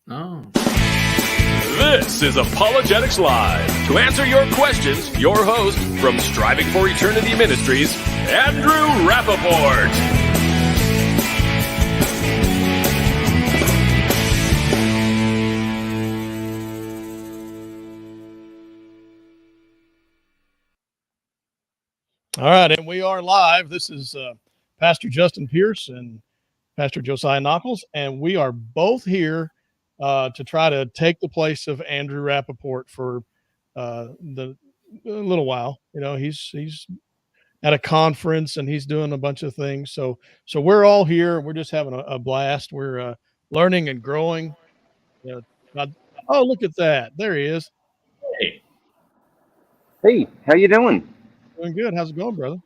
Oh. This is Apologetics Live. To answer your questions, your host from Striving for Eternity Ministries, Andrew Rappaport. All right, and we are live. This is Pastor Justin Pierce and Pastor Josiah Knuckles, and we are both here to try to take the place of Andrew Rappaport for a little while. You know, he's at a conference and he's doing a bunch of things. So we're all here. We're just having a blast. We're learning and growing. Oh, look at that! There he is. Hey, how you doing? Doing good. How's it going, brother?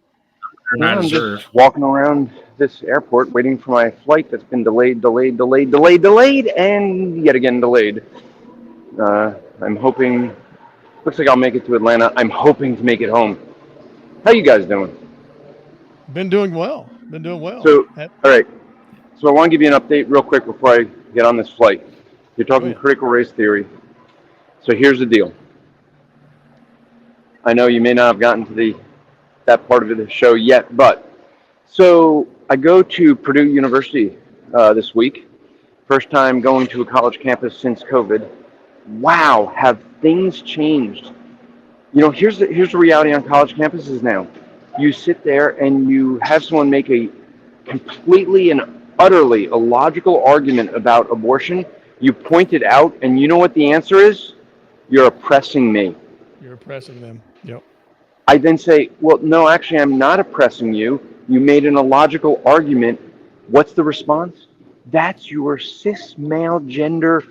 I'm just walking around this airport waiting for my flight that's been delayed, and yet again delayed. I'm hoping, looks like I'll make it to Atlanta. I'm hoping to make it home. How you guys doing? Been doing well. So, all right. So I want to give you an update real quick before I get on this flight. You're talking critical race theory. So here's the deal. I know you may not have gotten to that part of the show yet, but so I go to Purdue University this week. First time going to a college campus since COVID. Wow, have things changed? You know, here's the reality on college campuses now. You sit there and you have someone make a completely and utterly illogical argument about abortion. You point it out, and you know what the answer is? You're oppressing me. You're oppressing them. Yep. I then say, well, no, actually, I'm not oppressing you. You made an illogical argument. What's the response? That's your cis male gender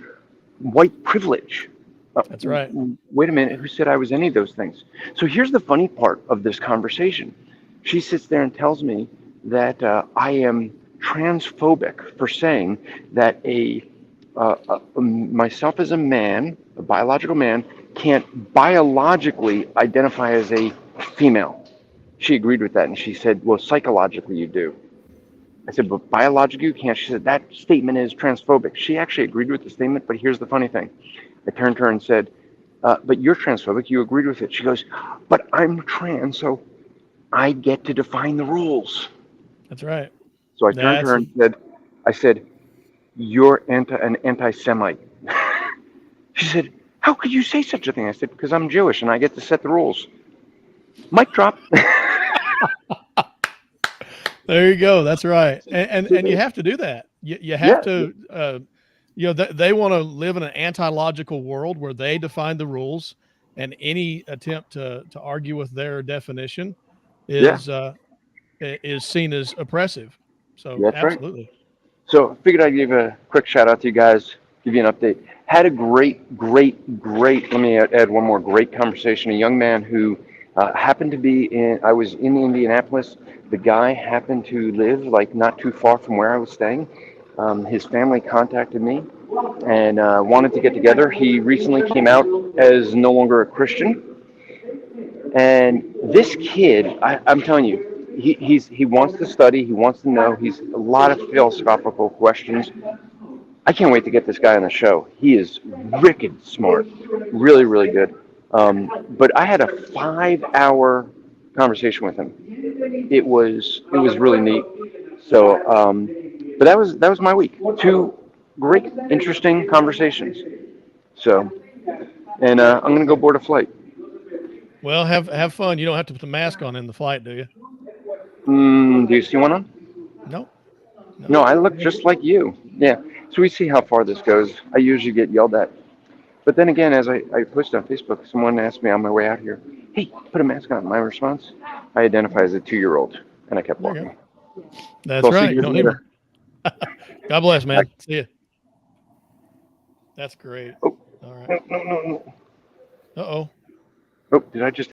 white privilege. That's right. Wait a minute. Who said I was any of those things? So here's the funny part of this conversation. She sits there and tells me that I am transphobic for saying that myself as a man, a biological man, can't biologically identify as a female. She agreed with that, and she said, well, psychologically you do. I said, but biologically you can't. She said, that statement is transphobic. She actually agreed with the statement, but here's the funny thing. I turned to her and said, but you're transphobic. You agreed with it. She goes, but I'm trans, so I get to define the rules. That's right. So I turned to her and said, you're an anti-Semite. She said, how could you say such a thing? I said, because I'm Jewish and I get to set the rules. Mic drop. There you go. That's right. And you have to do that. You have to, they want to live in an anti-logical world where they define the rules, and any attempt to argue with their definition is seen as oppressive. So that's absolutely. Right. So I figured I'd give a quick shout out to you guys, give you an update. Had a great, let me add one more great conversation. A young man who happened to be I was in Indianapolis. The guy happened to live like not too far from where I was staying. His family contacted me and wanted to get together. He recently came out as no longer a Christian. And this kid, I'm telling you, he wants to study, he wants to know, he's a lot of philosophical questions. I can't wait to get this guy on the show. He is wicked smart, really, really good. But I had a 5-hour conversation with him. It was really neat. So, but that was my week. 2 great, interesting conversations. So, and I'm gonna go board a flight. Well, have fun. You don't have to put the mask on in the flight, do you? Do you see one on? No, I look just like you. Yeah. So we see how far this goes. I usually get yelled at. But then again, as I posted on Facebook, someone asked me on my way out here, hey, put a mask on. My response, I identify as a 2-year-old. And I kept walking. That's right. God bless, man. Bye. See you. That's great. Oh. All right. No. Uh-oh. Oh, did I just